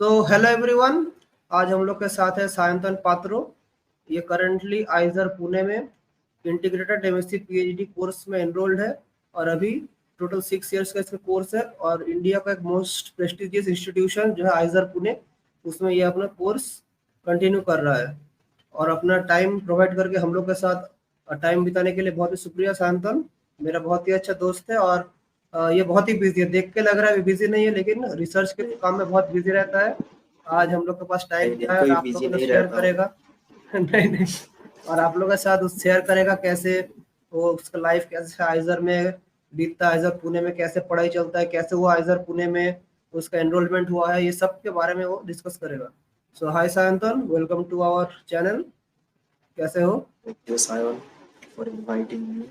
So hello everyone. आज हम लोग के साथ है सायंतन पात्रो। ये करंटली आइजर पुणे में इंटीग्रेटेड एमएससी पीएचडी कोर्स में एनरोल्ड है और अभी टोटल 6 इयर्स का इसका कोर्स है और इंडिया का एक मोस्ट प्रेस्टिजियस इंस्टीट्यूशन जो है आइजर पुणे, उसमें ये अपना कोर्स कंटिन्यू कर रहा है और अपना टाइम प्रोवाइड करके हम लोग के साथ टाइम बिताने के लिए बहुत ही शुक्रिया सायंतन। मेरा बहुत ही अच्छा दोस्त है और ये बहुत ही बिजी है, देख के लग रहा है बिजी नहीं है लेकिन रिसर्च के काम में बहुत बिजी रहता है। आज हम लोग के पास टाइम नहीं नहीं, दिया है और कोई आप बिजी लोगों से नहीं शेयर रहता हूँ। करेगा। नहीं नहीं, और आप लोगों के साथ उस शेयर करेगा कैसे वो उसका लाइफ कैसे आइजर में बीतता है, आइजर पुणे में कैसे पढ़ाई चलता है, कैसे वो आइजर पुणे में उसका एनरोलमेंट हुआ है, ये सब के बारे में वो डिस्कस करेगा। So hi Sayantan, welcome to our channel. कैसे हो? Thank you Sayan for inviting me.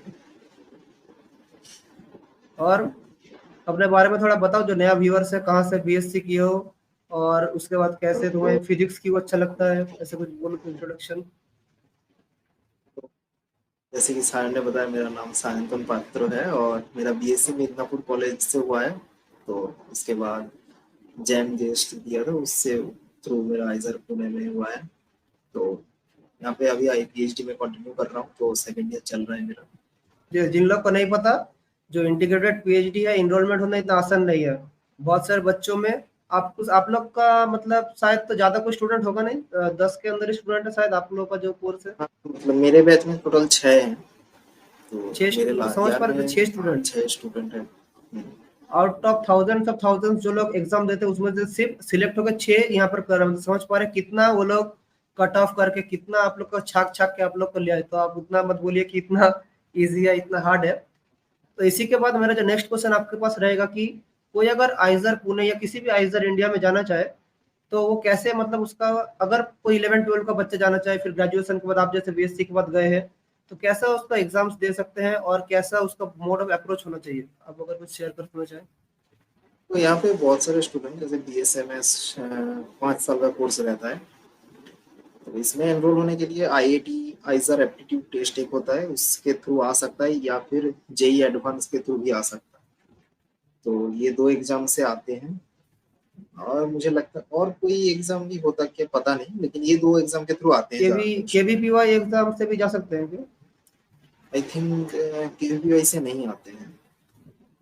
और अपने बारे में थोड़ा बताओ, जो नया व्यूअर्स है, कहाँ से बीएससी किए हो और उसके बाद कैसे तुम्हें फिजिक्स क्यों अच्छा लगता है, ऐसे कुछ बोलो इंट्रोडक्शन। जैसे कि सायन ने बताया, मेरा नाम सायंतन पात्रो है और मेरा बीएससी मिदनापुर कॉलेज से हुआ है। तो उसके बाद जैम जेस्ट दिया था, उससे थ्रू मेरा आइजर पुणे में हुआ है। तो यहाँ पे अभी आई पीएचडी में कंटिन्यू कर रहा हूँ, तो सेकेंड ईयर चल रहा है मेरा। जिन लोग को नहीं पता, जो इंटीग्रेटेड पीएचडी है, इनरोलमेंट होना इतना आसान नहीं है। बहुत सारे बच्चों में आप लोग का मतलब शायद तो ज्यादा कोई स्टूडेंट होगा नहीं, 10 के अंदर ही स्टूडेंट है शायद आप लोग का जो कोर्स है। हाँ, मतलब मेरे बैच में टोटल 6 हैं। तो छह मेरे मतलब समझ ईयर पा रहे थे, में 6 स्टूडेंट 6 स्टूडेंट हैं। आउट ऑफ थाउजेंड्स जो लोग एग्जाम देते हैं उसमें से सिर्फ सिलेक्ट होकर 6 यहाँ पर कर रहे हैं। मतलब समझ पा रहे हैं कितना वो लोग कट ऑफ करके कितना आप लोग का छाक छाक के आप लोग को लिया है। तो आप उतना मत बोलिए कि इतना इजी है, इतना हार्ड है। तो इसी के बाद मेरा जो नेक्स्ट क्वेश्चन आपके पास रहेगा कि कोई अगर आइजर पुणे या किसी भी आइजर इंडिया में जाना चाहे तो वो कैसे, मतलब उसका अगर कोई 11-12 का बच्चा जाना चाहे, फिर ग्रेजुएशन के बाद आप जैसे बीएससी के बाद गए हैं, तो कैसा उसका एग्जाम्स दे सकते हैं और कैसा उसका मोड ऑफ अप्रोच होना चाहिए, आप अगर कुछ शेयर करना चाहें। तो यहाँ पे बहुत सारे स्टूडेंट, जैसे बीएसएमएस 5 साल का कोर्स रहता है। तो इसमें एनरोल होने के लिए आईआईटी आइजर एप्टीट्यूड टेस्ट एक होता है, उसके थ्रू आ सकता है, या फिर जेई एडवांस के थ्रू भी आ सकता है। तो ये 2 एग्जाम से आते हैं। और मुझे लगता है और कोई एग्जाम भी होता क्या पता नहीं, लेकिन ये 2 एग्जाम के थ्रू आते हैं ज्यादातर स्टूडेंट। केवीपीवाई एग्जाम से भी जा सकते हैं क्या? आई थिंक केवीपीवाई से नहीं आते हैं।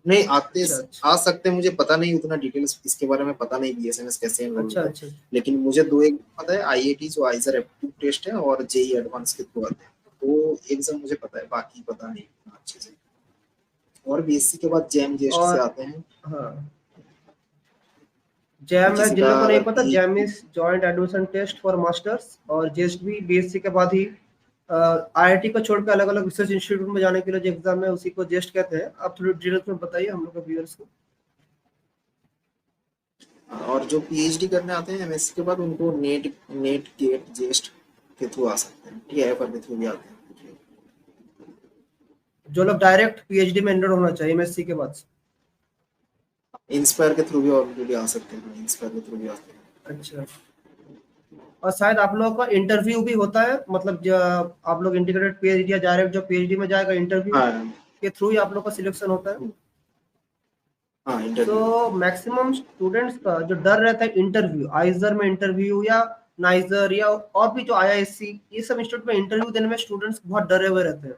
नहीं आते, अच्छा अच्छा आ सकते हैं, मुझे पता नहीं, उतना डिटेल्स इसके बारे में पता नहीं बीएसएमएस कैसे एनरोल अच्छा होता है। अच्छा। लेकिन मुझे 2 एग्जाम पता है, आईआईटी जो आइजर एप्टीट्यूड टेस्ट है और जेई एडवांस के थ्रू आते हैं। वो एग्जाम मुझे पता है, बाकी पता नहीं उतना अच्छे से। और बीएससी के बाद जैम जेस्ट से और आते हैं। हाँ, तो जैम है, किसी जिन का लोग को नहीं अगर पता, P JAM is joint admission test for masters, और जेस्ट भी बीएससी के बाद ही आईआईटी को छोड़कर अलग अलग रिसर्च इंस्टीट्यूट में जाने के लिए जो एग्जाम है उसी को जेस्ट कहते हैं। आप थोड़ी डिटेल्स में बताइए हम लोग के व्यूअर्स को। और जो पीएचडी करने आते हैं एमएससी के बाद, उनको नेट नेट गेट जेस्ट के थ्रू आ सकते हैं, टीआईएफआर के थ्रू भी आते हैं। जो लोग डायरेक्ट पीएचडी में एनरोल होना चाहिए एमएससी के बाद। इंस्पायर के थ्रू भी ऑलरेडी आ सकते हैं, इंस्पायर के थ्रू भी आते हैं। अच्छा, और शायद आप लोगों का इंटरव्यू भी होता है, मतलब जो आप लोग इंटीग्रेटेड पीएचडी या डायरेक्ट जो पीएचडी में जाएगा, इंटरव्यू हाँ के थ्रू ही आप लोग का सिलेक्शन होता है। हाँ, सो इंटरव्यू होता है। मैक्सिमम स्टूडेंट्स का जो डर रहता है इंटरव्यू, आइजर में इंटरव्यू या नाइजर या और भी जो आईआईएससी, ये सब इंस्टीट्यूट में इंटरव्यू देने में स्टूडेंट्स बहुत डरे हुए रहते हैं।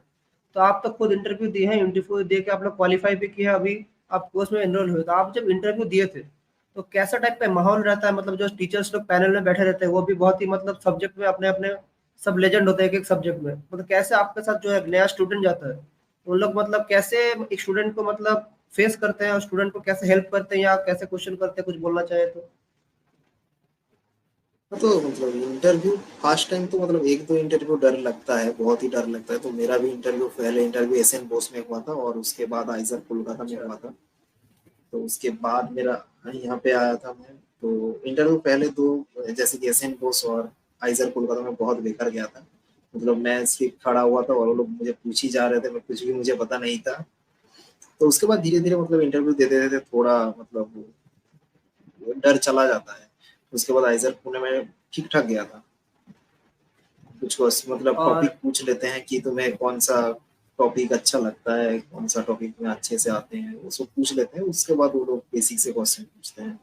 तो आप तो खुद इंटरव्यू दिए हैं, इंटरव्यू दे के आप लोग क्वालिफाई भी किया, अभी आप कोर्स में एनरोल हुए। तो आप जब इंटरव्यू दिए थे तो कैसा टाइप का माहौल रहता है, मतलब जो टीचर्स लोग पैनल में बैठे रहते हैं वो भी बहुत ही मतलब सब्जेक्ट में अपने अपने सब लेजेंड होते हैं एक एक सब्जेक्ट में, मतलब कैसे आपके साथ जो है नया स्टूडेंट जाता है उन लोग मतलब कैसे एक स्टूडेंट को मतलब फेस करते हैं और स्टूडेंट को कैसे हेल्प करते हैं या कैसे क्वेश्चन करते हैं, कुछ बोलना चाहे तो। हाँ, तो मतलब इंटरव्यू फर्स्ट टाइम तो मतलब 1-2 इंटरव्यू डर लगता है, बहुत ही डर लगता है। तो मेरा भी इंटरव्यू, पहले इंटरव्यू एसएन बोस में हुआ था और उसके बाद आइजर कोलकाता में अच्छा हुआ था। तो उसके बाद मेरा यहाँ पे आया था मैं। तो इंटरव्यू पहले दो, जैसे कि एसएन बोस और आइजर कोलकाता में, बहुत बेकार गया था। मतलब मैं सिर्फ खड़ा हुआ था और वो लोग मुझे पूछ ही जा रहे थे, मैं कुछ भी मुझे पता नहीं था। तो उसके बाद धीरे धीरे मतलब इंटरव्यू देते देते थोड़ा मतलब डर चला जाता है। उसके बाद आइजर पुणे में ठीक ठाक गया था। कुछ मतलब और टॉपिक पूछ लेते हैं कि तुम्हें कौन सा टॉपिक अच्छा लगता है, कौन सा टॉपिक में अच्छे से आते हैं, वो सब पूछ लेते हैं। उसके बाद वो लोग बेसिक से क्वेश्चन पूछते हैं।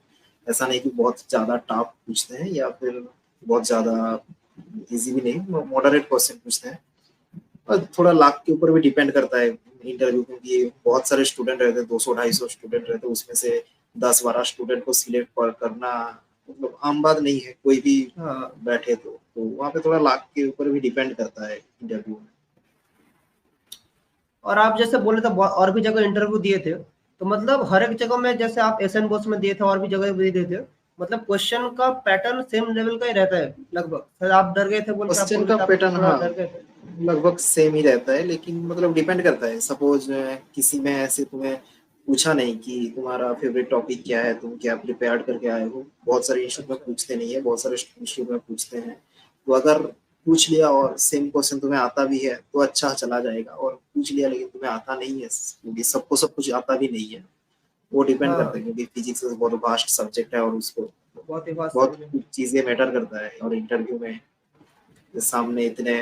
ऐसा नहीं कि बहुत ज्यादा टफ पूछते हैं या फिर बहुत ज्यादा इजी भी नहीं, मॉडरेट क्वेश्चन पूछते हैं। और थोड़ा लाख के ऊपर भी डिपेंड करता है इंटरव्यू, क्योंकि बहुत सारे स्टूडेंट रहते हैं, 200-250 स्टूडेंट रहते हैं, उसमें से 10-12 स्टूडेंट को सिलेक्ट करना मतलब आम बात नहीं है, कोई भी हाँ। बैठे तो वहाँ पे थोड़ा लाख के ऊपर भी डिपेंड करता है इंटरव्यू में। और आप जैसे बोले थे और भी जगह इंटरव्यू दिए थे, तो मतलब हर एक जगह में जैसे आप एसएन बॉस में दिए थे और भी जगह भी दिए थे, मतलब क्वेश्चन का पैटर्न सेम लेवल का ही रहता है लगभग? सर आप डर गए थे बोल के आप क्वेश्चन बोल का रहे थे, आप पैटर्न थोड़ा हाँ डर गए थे। लगभग सेम ही रहता है, लेकिन मतलब डिपेंड करता है। सपोज किसी में ऐसे तुम्हें पूछा नहीं कि तुम्हारा फेवरेट टॉपिक क्या है, तुम क्या प्रिपेयर करके आए हो, बहुत सारे इंस्टीट्यूट में अच्छा। पूछते नहीं है, बहुत सारे इंस्टीट्यूट में पूछते हैं। तो अगर पूछ लिया और सेम क्वेश्चन तुम्हें आता भी है तो अच्छा चला जाएगा, और पूछ लिया लेकिन तुम्हें आता नहीं है, क्योंकि सबको सब कुछ आता भी नहीं है, वो डिपेंड करता है, हाँ, क्योंकि फिजिक्स बहुत वास्ट सब्जेक्ट है और उसको बहुत ही बात बहुत सही है। कुछ चीजें मैटर करता है। और इंटरव्यू में सामने इतने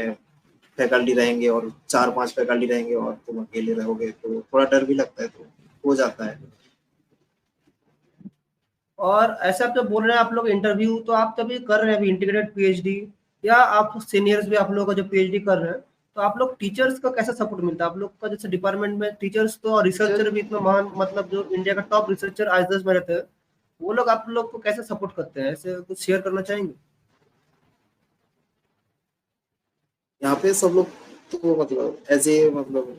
फैकल्टी रहेंगे और 4-5 फैकल्टी रहेंगे और तुम अकेले रहोगे तो थोड़ा डर भी लगता है, तो हो जाता है। और ऐसे आप जब बोल रहे हैं आप लोग इंटरव्यू, तो आप तभी कर रहे हैं अभी इंटीग्रेटेड पीएचडी, या आप सीनियर्स भी आप लोगों का जो पीएचडी कर रहे हैं, तो आप लोग टीचर्स का कैसा सपोर्ट मिलता है आप लोग का? जैसे डिपार्टमेंट में टीचर्स तो और रिसर्चर भी इतना महान, मतलब जो इंडिया का टॉप रिसर्चर आईएसएस में रहते हैं, वो लोग आप लोग को कैसे सपोर्ट करते हैं? ऐसे कुछ शेयर करना चाहेंगे? यहाँ पे सब लोग तो मतलब एज ए मतलब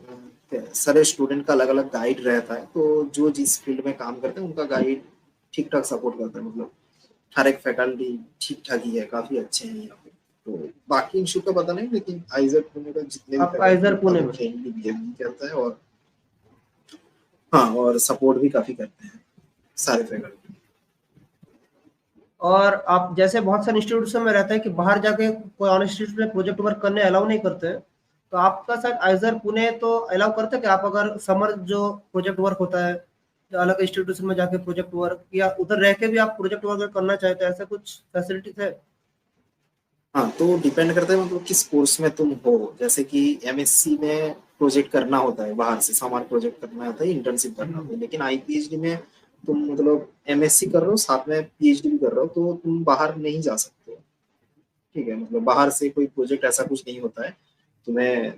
सारे स्टूडेंट का अलग अलग गाइड रहता है, तो जो जिस फील्ड में काम करते हैं उनका गाइड ठीक ठाक सपोर्ट करता है। मतलब हर एक फैकल्टी ठीक ठाक ही है, काफी अच्छे हैं यहाँ पे। तो बाकी इंस्टीट्यूट का पता नहीं, लेकिन आइजर पुणे का जितने भी आप फैकल्टी आइजर है पुणे काफी में? फ्रेंडली बिहेविंग करता है, और हाँ और सपोर्ट भी काफी करते हैं सारे फैकल्टी। और आप जैसे बहुत सारे इंस्टीट्यूट में रहता है कि बाहर जाके कोई और इंस्टीट्यूट में प्रोजेक्ट वर्क करने अलाउ नहीं करते हैं, तो आपका शायद आइजर पुणे तो अलाउ करते हैं कि आप अगर समर जो प्रोजेक्ट वर्क होता है, जो अलग इंस्टीट्यूशन में जाके प्रोजेक्ट वर्क या उधर रह के भी आप प्रोजेक्ट वर्क करना चाहते हैं, ऐसा कुछ फैसिलिटीज है? हाँ तो डिपेंड करता है मतलब किस कोर्स में तुम हो। जैसे कि एमएससी में प्रोजेक्ट करना होता है, बाहर से सामान प्रोजेक्ट करना होता है, इंटर्नशिप करना होता है। लेकिन आईपीएचडी में तुम मतलब एमएससी कर रहे हो साथ में पीएचडी भी कर रहे हो, तो तुम बाहर नहीं जा सकते। ठीक है, मतलब बाहर से कोई प्रोजेक्ट ऐसा कुछ नहीं होता है तुम्हें।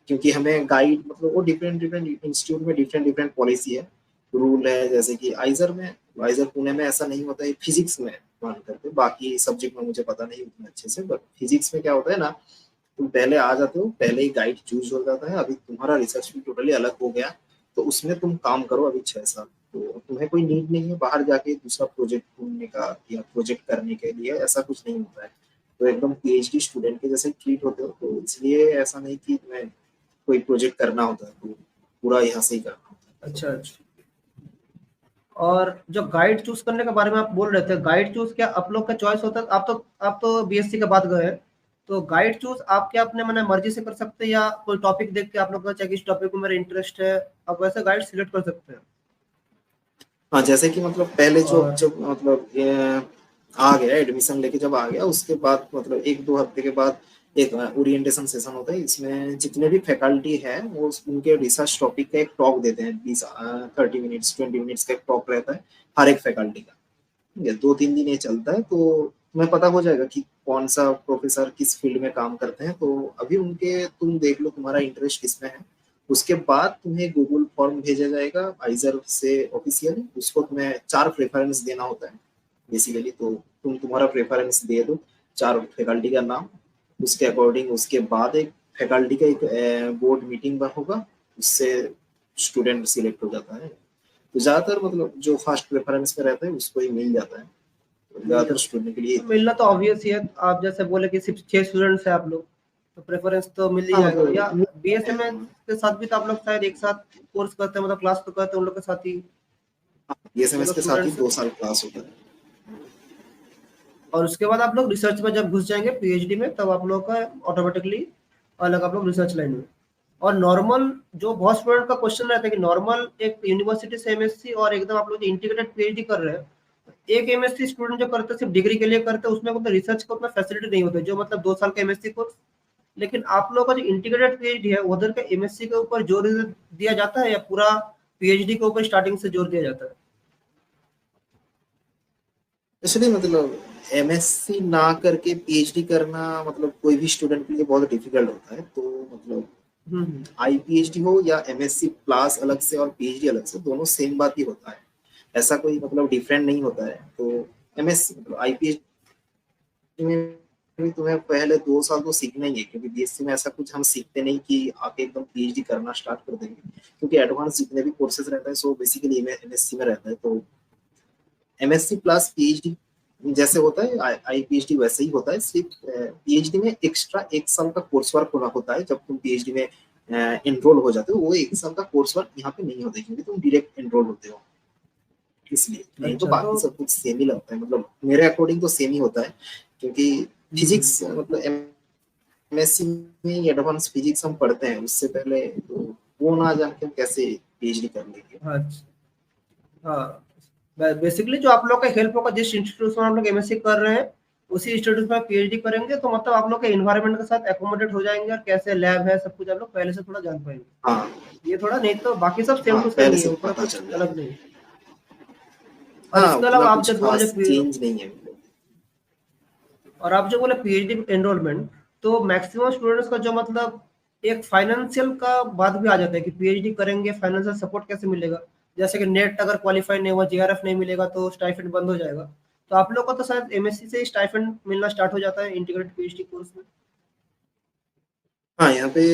क्योंकि हमें गाइड मतलब वो डिफरेंट डिफरेंट इंस्टीट्यूट में डिफरेंट डिफरेंट पॉलिसी है, रूल है। जैसे कि आइजर पुणे में ऐसा नहीं होता है, फिजिक्स में मान करके, बाकी सब्जेक्ट में मुझे पता नहीं उतना अच्छे से, बट फिजिक्स में क्या होता है ना, तुम पहले आ जाते हो, पहले ही गाइड चूज हो जाता है। अभी तुम्हारा रिसर्च भी टोटली अलग हो गया, तो उसमें तुम काम करो अभी 6 साल, तो तुम्हें कोई नीड नहीं है बाहर जाके दूसरा प्रोजेक्ट ढूंढने का या प्रोजेक्ट करने के लिए, ऐसा कुछ नहीं होता है। तो एकदम पीएचडी स्टूडेंट के जैसे ट्रीट होते हो, तो इसलिए ऐसा नहीं कि तुम्हें कोई प्रोजेक्ट करना होता है, तो पूरा यहाँ से ही करना होता है। अच्छा अच्छा। और जो गाइड चूज करने के बारे में आप बोल रहे थे, गाइड चूज क्या आप लोग का चॉइस होता है? आप तो बीएससी के बाद गए हैं, तो गाइड चूज आप क्या अपने मन मर्जी से कर सकते हैं, या कोई टॉपिक देख के आप लोग का चाहिए इस टॉपिक में मेरा इंटरेस्ट है, आप वैसे गाइड सिलेक्ट कर सकते हैं? हाँ जैसे कि मतलब पहले जो और जब मतलब आ गया एडमिशन लेके जब आ गया, उसके बाद मतलब 1-2 हफ्ते के बाद एक ओरिएंटेशन सेशन होता है। इसमें जितने भी फैकल्टी है वो उनके रिसर्च टॉपिक का एक टॉक देते हैं, 20 30 मिनट्स 20 मिनट्स का एक टॉक रहता है हर एक फैकल्टी का। ठीक है, 2-3 दिन ये चलता है, तो तुम्हें पता हो जाएगा कि कौन सा प्रोफेसर किस फील्ड में काम करते हैं। तो अभी उनके तुम देख लो तुम्हारा इंटरेस्ट किसमें है, उसके बाद तुम्हें गूगल फॉर्म भेजा जाएगा आइजर से ऑफिशियल, उसको तुम्हें 4 प्रेफरेंस देना होता है बेसिकली। तो तुम तुम्हारा प्रेफरेंस दे दो 4 फैकल्टी का नाम, उसके अकॉर्डिंग उसके बाद एक फैकल्टी का एक बोर्ड मीटिंग होगा, उससे स्टूडेंट सिलेक्ट हो जाता है। तो ज्यादातर मतलब जो फर्स्ट प्रेफरेंस में रहता है उसको ही मिल जाता है, तो मिल ज्यादातर जाता स्टूडेंट के लिए। है, मिलना तो ऑब्वियस ही है। आप जैसे बोले कि सिर्फ 6 स्टूडेंट्स हैं आप लोग, तो प्रेफरेंस तो मिल ही हाँ जाएगा। या मतलब बीएसएमएस के साथ भी तो आप लोग शायद एक साथ कोर्स करते हैं, मतलब क्लास तो करते हैं उन लोग के साथ ही, जो बीएसएमएस लोग के साथ ही स्टूडेंट्स। 2 साल क्लास होता है। और उसके बाद आप लोग रिसर्च में जब घुस जाएंगे पीएचडी में, तब आप लोग का ऑटोमेटिकली अलग आप लोग रिसर्च लाइन में। और नॉर्मल जो बहुत स्टूडेंट का क्वेश्चन रहता है कि नॉर्मल एक यूनिवर्सिटी से एमएससी और एकदम आप लोग जो इंटीग्रेटेड पीएचडी कर रहे हैं, एक एमएससी स्टूडेंट जो करते हैं सिर्फ डिग्री के लिए करते हैं, उसमें मतलब रिसर्च का उतना फैसिलिटी नहीं होता है, जो मतलब 2 साल का एमएससी कोर्स। लेकिन आप लोग का जो इंटीग्रेटेड पीएचडी है उधर के एमएससी के ऊपर जोर दिया जाता है, या पूरा पीएचडी के ऊपर स्टार्टिंग से जोर दिया जाता है? इसलिए मतलब एमएससी ना करके पीएचडी करना मतलब कोई भी स्टूडेंट के लिए बहुत डिफिकल्ट होता है। तो मतलब हम्म। आईपीएचडी हो या एमएससी प्लस अलग से और पीएचडी अलग से, दोनों सेम बात ही होता है, ऐसा कोई मतलब डिफरेंट नहीं होता है। तो एमएससी मतलब आईपीएचडी में भी तुम्हें पहले 2 साल तो सीखना ही है, क्योंकि बीएससी में ऐसा कुछ हम सीखते नहीं कि आके एकदम पीएचडी करना स्टार्ट कर देंगे, क्योंकि एडवांस जितने भी कोर्सेज रहता है सो बेसिकली एमएससी में रहता है। तो एमएससी प्लस पीएचडी जैसे होता है आईपीएचडी वैसे ही होता है, सिर्फ पीएचडी में एक्स्ट्रा 1 साल का कोर्स वर्क होता है। जब तुम पीएचडी में एनरोल हो जाते हो, वो 1 साल का कोर्स वर्क यहाँ पे नहीं होता है, क्योंकि तुम डायरेक्ट एनरोल होते हो, इसलिए। नहीं तो अच्छा तो बाकी सब कुछ सेम ही लगता है, मतलब मेरे अकॉर्डिंग तो सेम ही होता है, क्योंकि हम्म। फिजिक्स मतलब एमएससी में एडवांस फिजिक्स हम पढ़ते हैं, उससे पहले तो वो ना जान के हम कैसे पीएचडी कर लेंगे। अच्छा हाँ, बेसिकली जो आप लोग का हेल्प होगा जिस इंस्टीट्यूट में आप लोग एमएससी कर रहे हैं उसी इंस्टीट्यूट में पीएचडी करेंगे तो मतलब आप लोग के इन्वायरमेंट के साथ एकोमोडेट हो जाएंगे और कैसे लैब है सब कुछ आप लोग पहले से थोड़ा जान पाएंगे। हाँ ये थोड़ा, नहीं तो बाकी सब सेम हाँ, टू सेम पहले ही है, से ऊपर पता कुछ चल जाए। अलग नहीं। और हाँ, इसके उतना अलावा आप कुछ जब बोले खास चेंज नहीं है। और आप जो बोले पीएचडी एनरोलमेंट, तो मैक्सिमम स्टूडेंट्स का जो मतलब एक फाइनेंशियल का बात भी आ जाता है कि पीएचडी करेंगे फाइनेंशियल सपोर्ट कैसे मिलेगा। जैसे कि नेट अगर क्वालिफाई नहीं हुआ, जीआरएफ नहीं मिलेगा तो स्टाइफंड बंद हो जाएगा। तो आप लोग का तो शायद एमएससी से स्टाइफंड मिलना स्टार्ट हो जाता है इंटीग्रेटेड पीएचडी कोर्स में। हाँ, यहाँ पे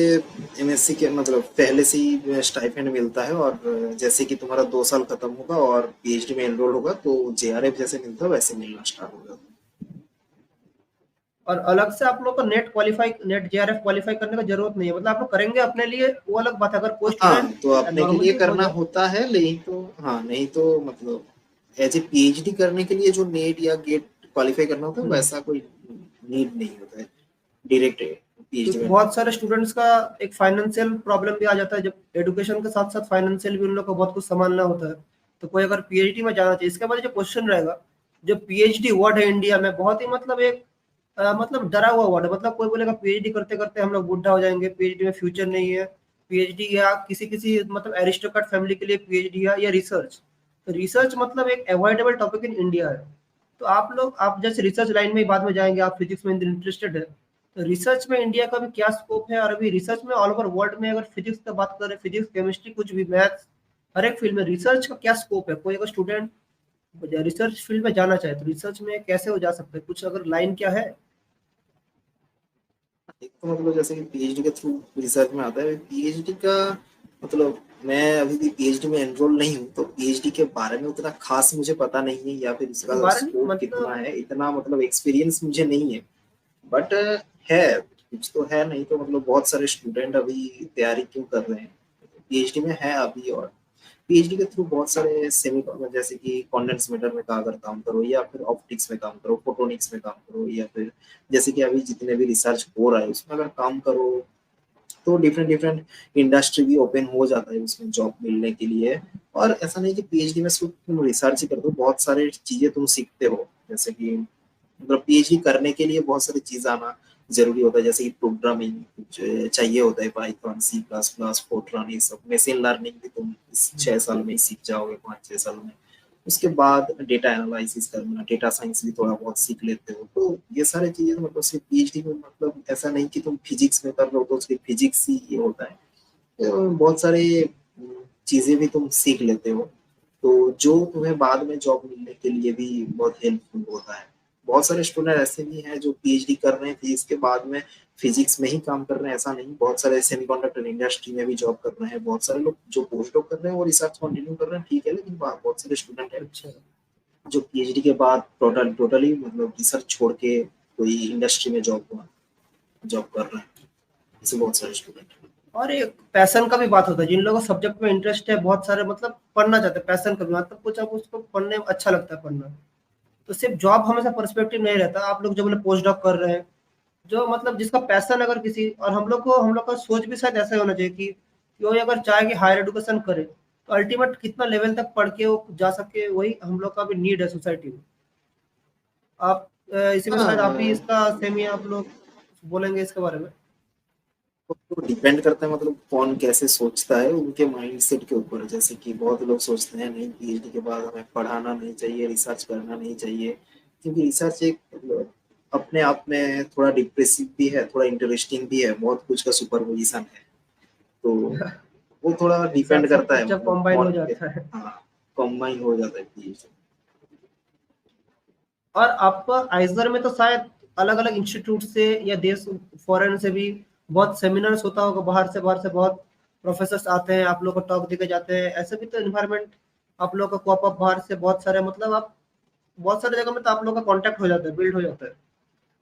एमएससी के मतलब पहले से ही स्टाइपेंड मिलता है, और जैसे कि तुम्हारा 2 साल खत्म होगा और पीएचडी में एनरोल होगा तो जेआरएफ जैसे मिलता है वैसे मिलना स्टार्ट होगा। और अलग से आप लोग को नेट जीआरएफ क्वालिफाई करने का जरूरत नहीं है, मतलब आप लोग करेंगे अपने लिए वो अलग बात है। अगर कोई हाँ, स्टूडेंट तो अपने के लिए नॉर्मली हो करना जाए। होता है, नहीं तो हाँ, नहीं तो मतलब एज ए पीएचडी करने के लिए जो नेट या गेट क्वालिफाई करना होता है हम्म। वैसा कोई नीड नहीं होता है डायरेक्ट पीएचडी क्योंकि में। बहुत सारे स्टूडेंट्स का एक फाइनेंशियल प्रॉब्लम भी आ जाता है, जब एजुकेशन के साथ साथ फाइनेंशियल भी उन लोग को बहुत कुछ संभालना होता है। तो कोई अगर पीएचडी में जाना चाहिए, इसके बाद जो क्वेश्चन रहेगा, जो पीएचडी वर्ड है इंडिया में बहुत ही मतलब एक मतलब डरा हुआ वर्ड है। मतलब कोई बोलेगा पीएचडी करते करते हम लोग बुढ़ा हो जाएंगे, पीएचडी में फ्यूचर नहीं है। पीएचडी या किसी किसी मतलब एरिस्टोक्रेट फैमिली के लिए पीएचडी है या रिसर्च। तो रिसर्च मतलब एक अवॉइडेबल टॉपिक इन इंडिया है। तो आप जैसे रिसर्च लाइन में ही बाद में जाएंगे, आप फिजिक्स में इंटरेस्टेड है तो रिसर्च में इंडिया का भी क्या स्कोप है। और अभी रिसर्च में ऑल ओवर वर्ल्ड में अगर फिजिक्स का बात करें, फिजिक्स केमिस्ट्री कुछ भी मैथ्स, हर एक फील्ड में रिसर्च का क्या स्कोप है। कोई अगर स्टूडेंट रिसर्च फील्ड में जाना चाहे तो रिसर्च में कैसे हो जा सकता है, कुछ अगर लाइन क्या है। एक तो मतलब जैसे कि पीएचडी के थ्रू रिसर्च में आता है, पीएचडी का मतलब मैं अभी भी पीएचडी में एनरोल नहीं हूँ, तो पीएचडी के बारे में उतना खास मुझे पता नहीं है, या फिर के इसका बारे में स्कोप कितना मतलब है इतना मतलब एक्सपीरियंस मुझे नहीं है। बट है कुछ तो है, नहीं तो मतलब बहुत सारे स्टूडेंट अभी तैयारी क्यों कर रहे हैं, पीएचडी में है अभी। और पीएचडी के थ्रू बहुत सारे सेमी, जैसे कि कॉन्डेंस मीटर में अगर काम करो, या फिर ऑप्टिक्स में काम करो, फोटोनिक्स में काम करो, या फिर जैसे कि अभी जितने भी रिसर्च हो रहा है उसमें अगर काम करो, तो डिफरेंट डिफरेंट इंडस्ट्री भी ओपन हो जाता है उसमें जॉब मिलने के लिए। और ऐसा नहीं कि पीएचडी में सिर्फ तुम रिसर्च ही करते हो, बहुत सारे चीजें तुम सीखते हो। जैसे कि मतलब पीएचडी करने के लिए बहुत सारी चीज आना जरूरी होता है, जैसे कि प्रोग्रामिंग चाहिए होता है, Python, C plus plus, Fortran, ये सब। मशीन लर्निंग भी तुम इस 6 साल में ही सीख जाओगे, 5-6 साल में। उसके बाद डेटा एनालिसिस करना, डेटा साइंस भी थोड़ा बहुत सीख लेते हो। तो ये सारी चीजें तो मतलब सिर्फ पीएचडी में, मतलब ऐसा नहीं कि तुम फिजिक्स में कर रहे हो तो सिर्फ फिजिक्स ही ये होता है, तो बहुत सारे चीजें भी तुम सीख लेते हो, तो जो तुम्हें बाद में जॉब मिलने के लिए भी बहुत हेल्पफुल होता है। बहुत सारे स्टूडेंट ऐसे भी हैं जो पीएचडी कर रहे हैं फिजिक्स के बाद में फिजिक्स में ही काम कर रहे हैं, ऐसा नहीं। बहुत सारे सेमीकंडक्टर इंडस्ट्री में भी जॉब कर रहे हैं, बहुत सारे लोग जो पोस्ट डॉक कर रहे हैं वो रिसर्च कंटिन्यू कर रहे हैं, ठीक है। लेकिन बहुत सारे स्टूडेंट हैं अच्छा। जो पीएचडी के बाद टोटली मतलब रिसर्च छोड़ के कोई इंडस्ट्री में जॉब कर रहे हैं, ऐसे बहुत सारे स्टूडेंट हैं। और एक पैशन का भी बात होता है, जिन लोगों को सब्जेक्ट में इंटरेस्ट है, बहुत सारे मतलब पढ़ना चाहते हैं, पैशन का भी मतलब कुछ अब उसको पढ़ने में अच्छा लगता है पढ़ना। तो सिर्फ जॉब हमेशा पर्सपेक्टिव नहीं रहता। आप लोग जो बोले पोस्ट डॉक कर रहे हैं, जो मतलब जिसका पैशन अगर किसी, और हम लोग का सोच भी शायद ऐसा ही होना चाहिए कि कोई अगर चाहे कि हायर एजुकेशन करे तो अल्टीमेट कितना लेवल तक पढ़ के वो जा सके, वही हम लोग का भी नीड है सोसाइटी में। आप इसी में शायद आप ही हाँ, इसका सेमी आप लोग बोलेंगे इसके बारे में। तो डिपेंड करता है मतलब कौन कैसे सोचता है, उनके माइंडसेट के ऊपर। जैसे कि बहुत लोग सोचते हैं नहीं, पीएचडी के बाद हमें पढ़ाना नहीं चाहिए, रिसर्च करना नहीं चाहिए, क्योंकि रिसर्च एक मतलब अपने आप में थोड़ा डिप्रेसिव भी है, थोड़ा इंटरेस्टिंग भी है, बहुत कुछ का सुपरपोजिशन है, तो वो थोड़ा सब डिपेंड सब करता कुछ है जब मतलब कंबाइन हो कौन के। जाता है। हाँ, कंबाइन हो जाता है चीज। और आपका आइजर में तो शायद अलग अलग इंस्टीट्यूट से या देश फॉरेन से भी बहुत सेमिनार्स होता होगा, बाहर से बहुत प्रोफेसर्स आते हैं, आप लोग को टॉक देके जाते हैं, ऐसे भी तो इन्वायरमेंट आप लोग का कॉप अप बाहर से बहुत सारे, मतलब आप बहुत सारी जगह में तो आप लोग का कांटेक्ट हो जाता है, बिल्ड हो जाता है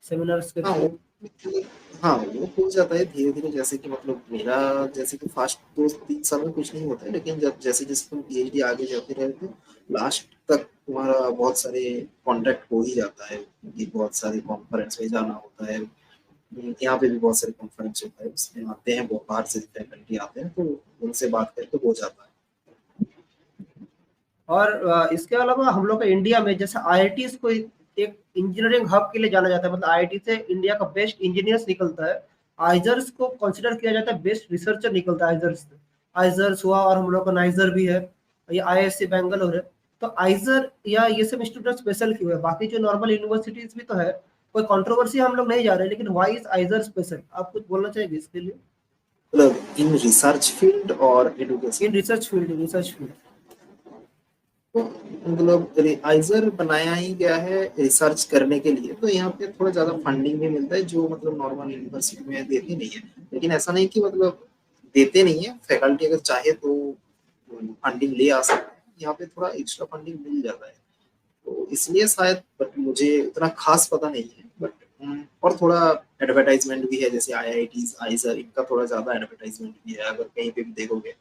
सेमिनार्स के हाँ थ्रू। वो हाँ वो हो जाता है धीरे धीरे, जैसे कि मतलब मेरा जैसे कि फर्स्ट 2-3 साल में कुछ नहीं होता है, लेकिन जब जैसे जैसे तुम पीएचडी आगे जाते रहे तो लास्ट तक तुम्हारा बहुत सारे कांटेक्ट हो ही जाता है, कि बहुत सारे कॉन्फ्रेंस में जाना होता है। यहाँ पे भी बहुत सारे कॉन्फ्रेंस होता है, उसमें आते हैं बहुत बाहर से फैकल्टी आते हैं, तो उनसे बात करके हो जाता है। और इसके अलावा हम लोग का इंडिया में जैसे आईआईटीज को एक इंजीनियरिंग हब के लिए जाना जाता है, मतलब आईआईटी से इंडिया का बेस्ट इंजीनियर्स निकलता है। आइजर्स को कंसिडर किया जाता है बेस्ट रिसर्चर निकलता है आइजर्स से। आइजर्स हुआ और हम लोग का नाइजर भी है, ये आईआईएससी बेंगलोर है। तो आइजर या ये सब इंस्टीट्यूट स्पेशल क्यों है, बाकी जो नॉर्मल यूनिवर्सिटीज भी तो है, कोई कंट्रोवर्सी हम लोग नहीं जा रहे, लेकिन व्हाई इज आइजर स्पेशल, आप कुछ बोलना चाहेंगे इसके लिए? मतलब इन रिसर्च फील्ड और एडुकेशन, इन रिसर्च फील्ड। तो मतलब आइजर बनाया ही गया है रिसर्च करने के लिए, तो यहाँ पे थोड़ा ज्यादा फंडिंग भी मिलता है, जो मतलब नॉर्मल यूनिवर्सिटी में देती नहीं है। लेकिन ऐसा नहीं कि मतलब देते नहीं है, फैकल्टी अगर चाहे तो फंडिंग ले आ सकते हैं, यहाँ पे थोड़ा एक्स्ट्रा फंडिंग मिल जाता है, तो इसलिए शायद, बट मुझे उतना खास पता नहीं है, बट और थोड़ा एडवर्टाइजमेंट भी है, जैसे आईआईटीज आइजर इनका थोड़ा ज्यादा एडवर्टाइजमेंट भी है, अगर कहीं पे भी देखोगे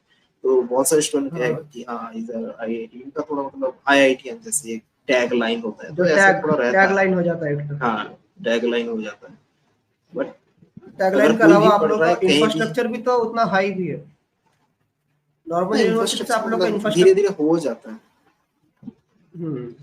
तो बहुत सारे स्टूडेंट कहेगा हाँ, कि हाँ इधर आईआईटी इनका थोड़ा मतलब आईआईटीएम जैसे एक टैग लाइन होता है, जो तो ऐसा टैग थोड़ा रहता टैग है। लाइन हो जाता है एक। हाँ, टैग लाइन हो जाता है, बट टैगलाइन अगर के कोई अलावा भी आप पढ़ लोग रहा है का कहीं भी, इंफ्रास्ट्रक्चर भी तो उतना हाई भी है, नॉर्मल यूनिवर्सिटी से इंफ्रास्ट्रक्चर आप लोग का मतलब धीरे इंफ्रास्ट्रक्चर। धीरे हो जाता है। हम्म।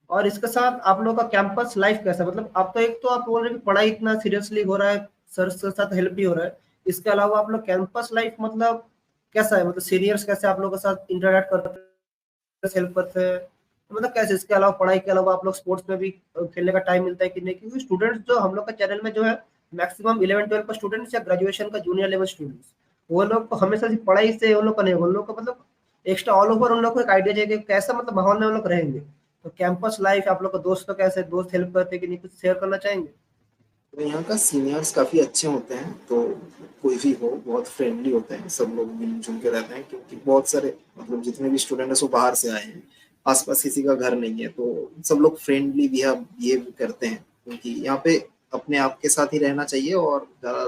और इसके साथ आप लोग का कैंपस लाइफ कैसा, मतलब आप तो एक तो आप बोल रहे हैं कि पढ़ाई इतना सीरियसली हो रहा है, सर के साथ हेल्प भी हो रहा है, इसके अलावा आप लोग कैंपस लाइफ मतलब कैसा है, मतलब सीनियर्स कैसे आप लोगों के साथ इंटरेक्ट करते हैं, हेल्प करते हैं, मतलब कैसे, इसके अलावा पढ़ाई के अलावा आप लोग स्पोर्ट्स में भी खेलने का टाइम मिलता है कि नहीं, क्योंकि स्टूडेंट्स जो हम लोग का चैनल में जो है मैक्सिमम 11-12 का स्टूडेंट्स या ग्रेजुएशन का जूनियर लेवल स्टूडेंट्स, वो लोग को हमेशा सिर्फ पढ़ाई से उन लोग का नहीं, उन लोग को मतलब एक्स्ट्रा ऑल ओवर उन लोग को एक आइडिया चाहिए कि कैसा मतलब माहौल में उन लोग रहेंगे। तो कैंपस लाइफ आप लोग का दोस्त तो कैसे, दोस्त हेल्प करते हैं कि नहीं, कुछ शेयर करना चाहेंगे? तो यहाँ का सीनियर्स काफी अच्छे होते हैं, तो कोई भी हो बहुत फ्रेंडली होते हैं, सब लोग मिलजुल के रहते हैं, क्योंकि बहुत सारे मतलब जितने भी स्टूडेंट है वो बाहर से आए हैं, आसपास किसी का घर नहीं है, तो सब लोग फ्रेंडली बिहेव करते हैं, क्योंकि यहाँ पे अपने आप के साथ ही रहना चाहिए, और ज्यादा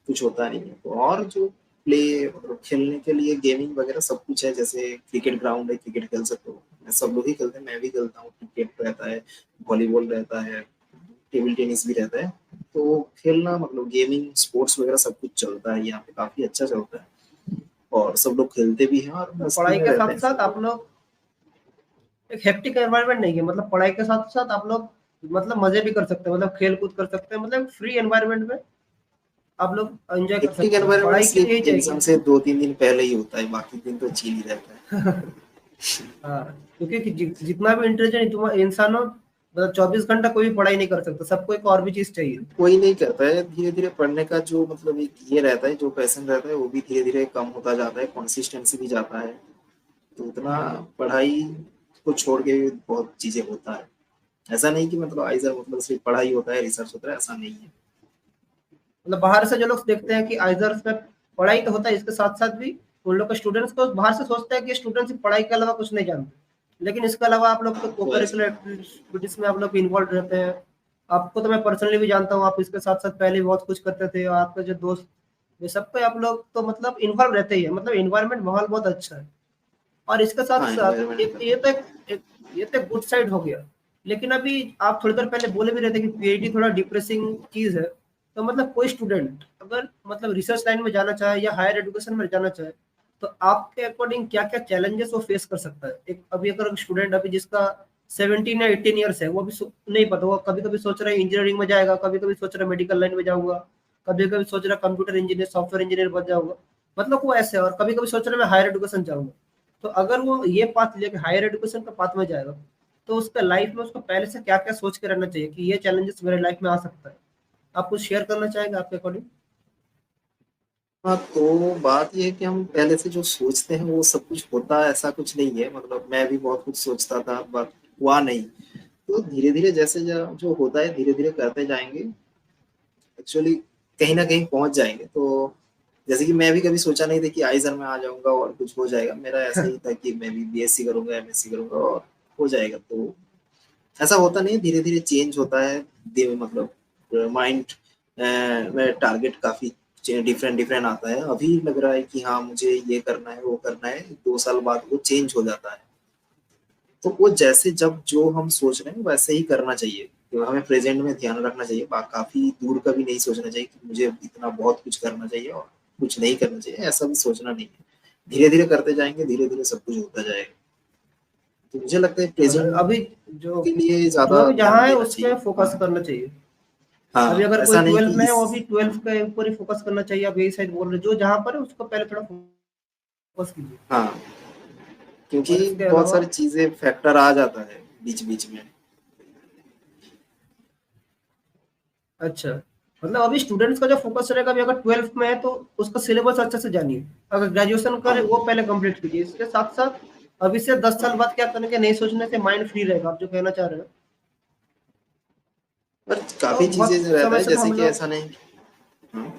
कुछ होता नहीं है, तो और जो प्ले मतलब खेलने के लिए गेमिंग वगैरह सब कुछ है, जैसे क्रिकेट ग्राउंड है, क्रिकेट खेल सकते हो, सब लोग ही खेलते हैं, मैं भी खेलता हूँ, क्रिकेट रहता है, वॉलीबॉल रहता है, टेबल टेनिस भी रहता है, तो खेलना मतलब गेमिंग स्पोर्ट्स वगैरह सब कुछ चलता है यहाँ पे, काफी अच्छा चलता है, और सब लोग खेलते भी हैं और मतलब मस्ती पढ़ाई में के रहते साथ हैं साथ सब आप लोग। लोग एक हेक्टिक एनवायरनमेंट नहीं है, मतलब पढ़ाई के साथ साथ आप लोग मतलब मजे भी कर सकते हैं, मतलब खेल कूद कर सकते हैं, मतलब फ्री एनवायरनमेंट में आप लोग एंजॉय कर हेक्टिक सकते हैं, एनवायरनमेंट पढ़ाई के लिए ही सिर्फ चाहिए। एग्जाम से 2-3 दिन पहले ही होता है, बाकी दिन तो चिल ही रहता है। हाँ, क्योंकि जितना भी इंटेलिजेंट इंसान हो, मतलब 24 घंटा कोई भी पढ़ाई नहीं कर सकता, सबको एक और भी चीज चाहिए। कोई नहीं करता है, धीरे धीरे पढ़ने का जो मतलब एक ये रहता है, जो पैशन रहता है वो भी धीरे धीरे कम होता जाता है, कंसिस्टेंसी भी जाता है, तो उतना पढ़ाई को छोड़ के भी बहुत चीजें होता है। ऐसा नहीं कि मतलब आइजर मतलब सिर्फ पढ़ाई होता है, रिसर्च होता है, ऐसा नहीं है। मतलब बाहर से जो लोग देखते हैं कि आइजर्स में पढ़ाई तो होता है, इसके साथ साथ भी उन लोग के स्टूडेंट्स को बाहर से सोचते हैं कि स्टूडेंट्स पढ़ाई के अलावा कुछ नहीं जानते, लेकिन इसके अलावा आप लोग तो हाँ, को तो ऐसा करिकुलर एक्टिविटीज में आप लोग इन्वॉल्व रहते हैं। आपको तो मैं पर्सनली भी जानता हूँ, आप इसके साथ साथ पहले भी बहुत कुछ करते थे, और आपके जो दोस्त ये सब पे आप लोग तो मतलब इन्वॉल्व रहते ही है, मतलब इन्वायरमेंट माहौल बहुत अच्छा है। और इसके साथ हाँ, साथ एनवायरनमेंट एक का। ये तो एक गुड साइड हो गया, लेकिन अभी आप थोड़ी देर पहले बोले भी रहे थे कि पीएचडी थोड़ा डिप्रेसिंग चीज है। तो मतलब कोई स्टूडेंट अगर मतलब रिसर्च लाइन में जाना चाहे या हायर एजुकेशन में जाना चाहे, तो आपके अकॉर्डिंग क्या क्या चैलेंजेस वो फेस कर सकता है? एक अभी अगर स्टूडेंट अभी जिसका 17 या 18 ईयर्स है, वो अभी नहीं पता, वो कभी कभी सोच रहा है इंजीनियरिंग में जाएगा, कभी कभी सोच रहा है मेडिकल लाइन में जाऊंगा, कभी कभी सोच रहा है कंप्यूटर इंजीनियर सॉफ्टवेयर इंजीनियर बन जाऊंगा, मतलब वो ऐसे है, और कभी कभी सोच रहा है मैं हायर एजुकेशन जाऊंगा। तो अगर वो ये पाथ लेके हायर एजुकेशन का पाथ में जाएगा, तो उसका लाइफ में उसको पहले से क्या क्या सोच के रहना चाहिए कि ये चैलेंजेस मेरे लाइफ में आ सकता है। आप कुछ शेयर करना चाहेंगे आपके अकॉर्डिंग? हाँ, तो बात ये है कि हम पहले से जो सोचते हैं वो सब कुछ होता है, ऐसा कुछ नहीं है। मतलब मैं भी बहुत कुछ सोचता था बट हुआ नहीं। तो धीरे धीरे जैसे जो होता है धीरे धीरे करते जाएंगे, एक्चुअली कहीं ना कहीं पहुंच जाएंगे। तो जैसे कि मैं भी कभी सोचा नहीं था कि आइजर में आ जाऊंगा और कुछ हो जाएगा। मेरा ऐसा ही था कि मैं भी बीएससी करूंगा, एमएससी करूंगा और हो जाएगा। तो ऐसा होता नहीं, धीरे धीरे चेंज होता है। मतलब माइंड में टारगेट काफी डिफरेंट डिफरेंट आता है। अभी लग रहा है कि हाँ मुझे ये करना है वो करना है, 2 साल बाद वो चेंज हो जाता है। तो वो जैसे जब जो हम सोच रहे हैं वैसे ही करना चाहिए। तो हमें प्रेजेंट में ध्यान रखना चाहिए, काफी दूर का भी नहीं सोचना चाहिए कि मुझे इतना बहुत कुछ करना चाहिए और कुछ नहीं करना चाहिए, ऐसा भी सोचना नहीं है। धीरे धीरे करते जाएंगे, धीरे धीरे सब कुछ होता जाएगा। तो मुझे लगता है मतलब प्रेजेंट अभी जो के लिए जो ज्यादा अभी ध्यान जहाँ है देना उस पे चाहिए। फोकस हाँ करना चाहिए। अभी हाँ, अगर कोई ऐसा नहीं कि 12th में है इस, वो अभी 12th के ऊपर ही फोकस करना चाहिए, आप यही साइड बोल रहे हो, जो जहाँ पर है उसको पहले थोड़ा फोकस कीजिए। हाँ, क्योंकि और इसके बहुत अलावा सारी चीजें फैक्टर आ जाता है बीच बीच में। अच्छा, मतलब अभी स्टूडेंट्स का जो फोकस रहेगा, अभी अगर 12th में है तो उसका सिलेबस अच्छे से जानिए। अगर ग्रेजुएशन करे वो हाँ, पहले कंप्लीट कीजिए। इसके साथ साथ अभी से 10 साल बाद क्या करने के नहीं सोचने से माइंड फ्री रहेगा, आप जो कहना चाह रहे हो। पर तो काफी चीजें बहुत रहता समय है से तो जैसे हम कि लोग। ऐसा नहीं। हाँ, हाँ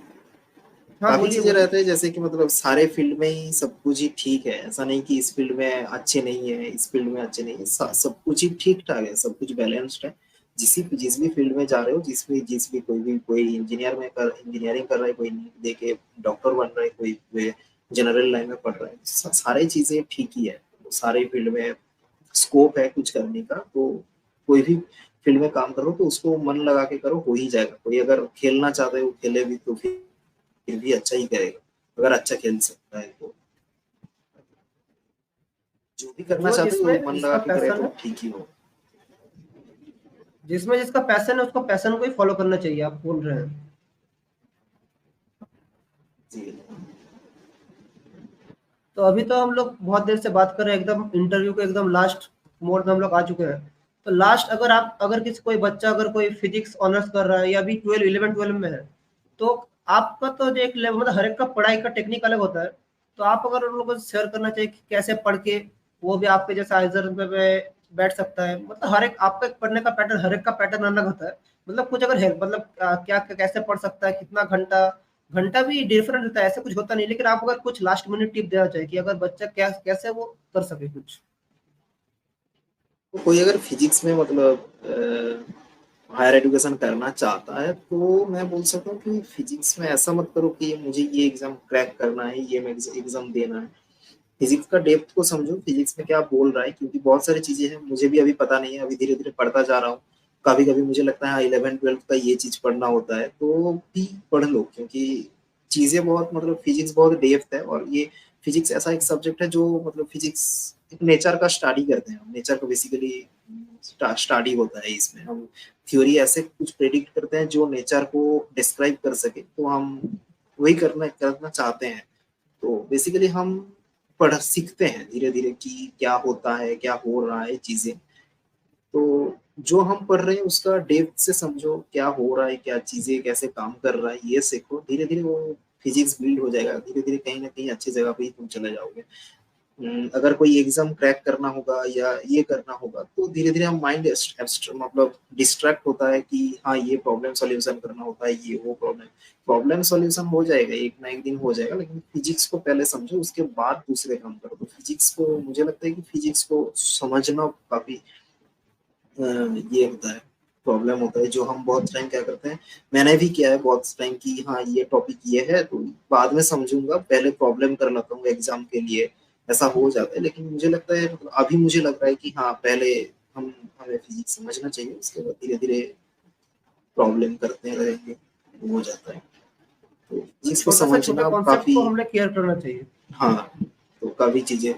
काफी बोलिए चीजें बोलिए। रहते हैं जैसे कि मतलब सारे फील्ड में ही सब कुछ ही ठीक है, ऐसा नहीं कि इस फील्ड में अच्छे नहीं है, इस फील्ड में अच्छे नहीं है। सब कुछ ही ठीक ठाक है, सब कुछ बैलेंस्ड है। जिस भी फील्ड में जा रहे हो, जिस भी कोई इंजीनियरिंग कर रहा है, कोई नीट दे के डॉक्टर बन रहा है, कोई जनरल लाइन में पढ़ रहा है, सारी चीजें ठीक ही है। सारे फील्ड में स्कोप है कुछ करने का। तो कोई भी फील्ड में काम करो तो उसको मन लगा के करो, हो ही जाएगा। कोई अगर खेलना चाहता है वो खेले भी तो फिर भी अच्छा ही करेगा, अगर अच्छा खेल सकता है तो। जो भी करना जो चाहते हो वो जिसमें मन लगा जिसका के करे पैशन तो है, ठीक ही हो। जिसमें जिसका पैशन है उसको पैशन को ही फॉलो करना चाहिए, आप बोल रहे हैं। जी। तो अभी तो हम लोग बहुत देर से बात कर रहे हैं, एकदम इंटरव्यू के एकदम लास्ट मोड में हम लोग आ चुके हैं। तो लास्ट, अगर किसी कोई बच्चा अगर कोई फिजिक्स ऑनर्स कर रहा है या अभी 12 में है, तो आपका तो जो एक लेवल, मतलब हर एक का पढ़ाई का टेक्निक अलग होता है। तो आप अगर उन लोगों से शेयर करना चाहिए कि कैसे पढ़ के वो भी आपके जैसे आइजर में बैठ सकता है, मतलब हर एक आपका पढ़ने का पैटर्न, हर एक का पैटर्न अलग होता है। मतलब कुछ अगर हेल्प, मतलब क्या कैसे पढ़ सकता है, कितना घंटा, घंटा भी डिफरेंट होता है, ऐसा कुछ होता नहीं। लेकिन आप अगर कुछ लास्ट मिनट टिप देना चाहिए कि अगर बच्चा क्या कैसे वो कर सके कुछ। तो कोई अगर फिजिक्स में मतलब हायर एजुकेशन करना चाहता है तो मैं बोल सकता हूँ कि फिजिक्स में ऐसा मत करो कि मुझे ये एग्जाम क्रैक करना है, ये एग्जाम देना है। फिजिक्स का डेप्थ को समझो, फिजिक्स में क्या बोल रहा है, क्योंकि बहुत सारी चीजें हैं मुझे भी अभी पता नहीं है, अभी धीरे धीरे पढ़ता जा रहा हूँ। कभी कभी मुझे लगता है हाँ 11 12 का ये चीज पढ़ना होता है तो भी पढ़ लो, क्योंकि चीजें बहुत, मतलब फिजिक्स बहुत डेप्थ है। और ये फिजिक्स ऐसा एक सब्जेक्ट है जो, मतलब फिजिक्स एक नेचर का स्टडी करते हैं हम, नेचर का बेसिकली स्टडी होता है। इसमें हम थ्योरी ऐसे कुछ प्रेडिक्ट करते हैं जो नेचर को डिस्क्राइब कर सके, तो हम वही करना करना चाहते हैं। तो बेसिकली हम पढ़ सीखते हैं धीरे धीरे कि क्या होता है, क्या हो रहा है चीजें। तो जो हम पढ़ रहे हैं उसका डेप्थ से समझो, क्या हो रहा है, क्या चीजें कैसे काम कर रहा है, ये सीखो। धीरे धीरे वो फिजिक्स बिल्ड हो जाएगा, धीरे धीरे कहीं ना कहीं अच्छी जगह पे ही तुम चले जाओगे। अगर कोई एग्जाम क्रैक करना होगा या ये करना होगा तो धीरे धीरे हम माइंड मतलब डिस्ट्रैक्ट होता है कि हाँ ये प्रॉब्लम सॉल्यूशन करना होता है, ये वो प्रॉब्लम प्रॉब्लम सॉल्यूशन हो जाएगा, एक ना एक दिन हो जाएगा। लेकिन फिजिक्स को पहले समझो, उसके बाद दूसरे काम करो। तो फिजिक्स को, मुझे लगता है कि फिजिक्स को समझना काफी ये होता है, प्रॉब्लम होता है। जो हम बहुत टाइम क्या करते हैं, मैंने भी किया है बहुत टाइम की हाँ ये टॉपिक ये है तो बाद में समझूंगा, पहले प्रॉब्लम कर लेता हूँ एग्जाम के लिए। ऐसा हो जाता है। लेकिन मुझे लगता है, मतलब अभी मुझे लग रहा है कि हाँ पहले हम हमें फिजिक्स समझना चाहिए, उसके बाद धीरे धीरे प्रॉब्लम करते रहेंगे, हो जाता है। तो मतलब फिजिक्स को छोटे से छोटे समझना कॉन्सेप्ट काफी, को हमने केयर करना चाहिए। हाँ, तो काफी चीजें।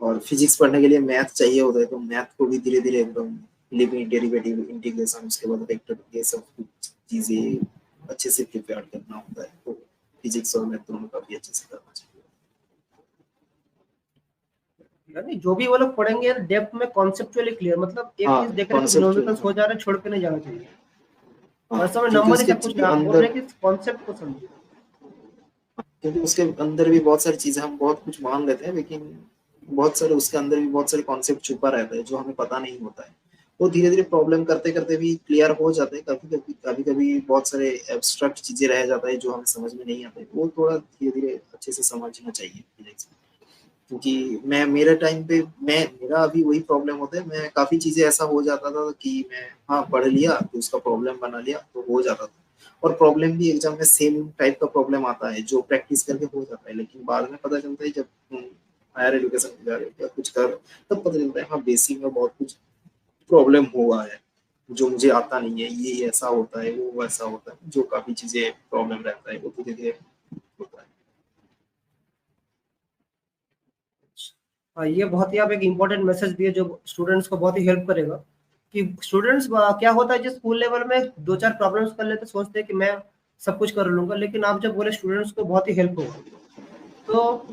और फिजिक्स पढ़ने के लिए मैथ चाहिए होता है, तो मैथ को भी धीरे धीरे एकदम लिमिट, डेरिवेटिव, इंटीग्रेशन, उसके बाद वेक्टर, ये सब कुछ चीजें अच्छे से प्रिपेयर करना होता है। तो फिजिक्स और मैथ दोनों काफी अच्छे से करना चाहिए। यानी जो भी वो लोग पढ़ेंगे डेप्थ में कॉन्सेप्चुअली क्लियर, मतलब एक हाँ चीज देख रहे हैं कि कॉन्सेप्चुअल, न्यूमेरिकल्स हो जा रहे हैं, छोड़ के नहीं जाना चाहिए। हाँ और समय क्योंकि नंबर ही उसके सब कुछ नहीं, आप बोल अंदर, रहे हैं कि कॉन्सेप्ट को समझिए। क्योंकि उसके अंदर भी बहुत सारी चीजें हम बहुत कुछ मान लेते हैं, लेकिन बहुत सारे उसके अंदर भी बहुत सारे कॉन्सेप्ट छुपा रहता है जो हमें पता नहीं होता है। वो धीरे धीरे प्रॉब्लम करते करते भी क्लियर हो जाते हैं। कभी कभी बहुत सारे एब्स्ट्रैक्ट चीजें रह जाता है जो हमें समझ में नहीं आते, वो थोड़ा धीरे धीरे अच्छे से समझना चाहिए फिजिक्स। क्योंकि मैं मेरे टाइम पे मैं मेरा अभी वही प्रॉब्लम होता है, मैं काफी चीजें ऐसा हो जाता था कि मैं हाँ पढ़ लिया तो उसका प्रॉब्लम बना लिया तो हो जाता था। और प्रॉब्लम भी एग्जाम में सेम टाइप का प्रॉब्लम आता है जो प्रैक्टिस करके हो जाता है, लेकिन बाद में पता चलता है जब हायर एजुकेशन में जा रहे हो या कुछ कर, तब पता चलता है हाँ बेसिक में बहुत कुछ प्रॉब्लम हुआ है जो मुझे आता नहीं है, ये ऐसा होता है वो वैसा होता है, जो काफी चीजें प्रॉब्लम रहता है वो धीरे धीरे होता है। हाँ, ये बहुत ही आप एक इम्पोर्टेंट मैसेज दिए जो स्टूडेंट्स को बहुत ही हेल्प करेगा। कि स्टूडेंट्स क्या होता है, जो स्कूल लेवल में दो चार प्रॉब्लम्स कर लेते सोचते हैं कि मैं सब कुछ कर लूंगा, लेकिन आप जब बोले स्टूडेंट्स को बहुत ही हेल्प होगा। तो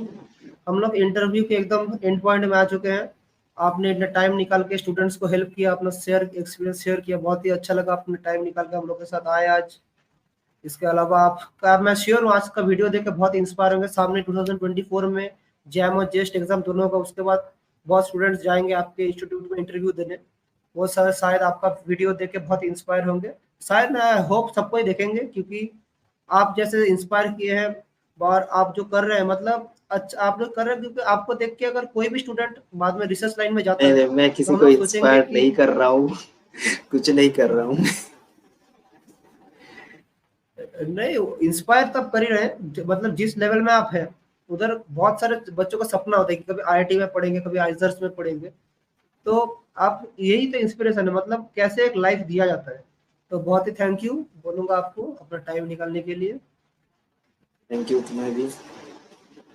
हम लोग इंटरव्यू के एकदम एंड पॉइंट में आ चुके हैं। आपने इतना टाइम निकाल के स्टूडेंट्स को हेल्प किया, अपना शेयर एक्सपीरियंस शेयर किया, बहुत ही अच्छा लगा आपने टाइम निकाल के हम लोग के साथ आए आज। इसके अलावा आपका मैं श्योर हूँ आज का वीडियो देख के बहुत इंस्पायर होंगे। सामने 2024 में जैम और जेस्ट एग्जाम दोनों होगा, उसके बाद बहुत स्टूडेंट्स जाएंगे आपके इंस्टीट्यूट में इंटरव्यू देने। वो सर शायद आपका वीडियो देख के बहुत इंस्पायर होंगे। शायद मैं होप सबको ही देखेंगे, क्योंकि आप जैसे इंस्पायर किए हैं और आप जो कर रहे हैं, मतलब अच्छा आप लोग कर रहे हैं, क्योंकि आपको देख के अगर कोई भी स्टूडेंट बाद में रिसर्च लाइन में जाता है मैं तो किसी हम को लोग सोचेंगे इंस्पायर कि नहीं कर रहा हूँ कुछ नहीं कर रहा हूँ। नहीं, इंस्पायर तब कर ही रहे हैं मतलब जिस लेवल में आप हैं उधर बहुत सारे बच्चों का सपना होता है कि कभी आईआईटी में पढ़ेंगे, कभी आइजर्स में पढ़ेंगे। तो आप यही तो इंस्पिरेशन है, मतलब कैसे एक लाइफ दिया जाता है। तो बहुत ही थैंक यू बोलूंगा आपको अपना टाइम निकालने के लिए। थैंक यू तुम्हें भी।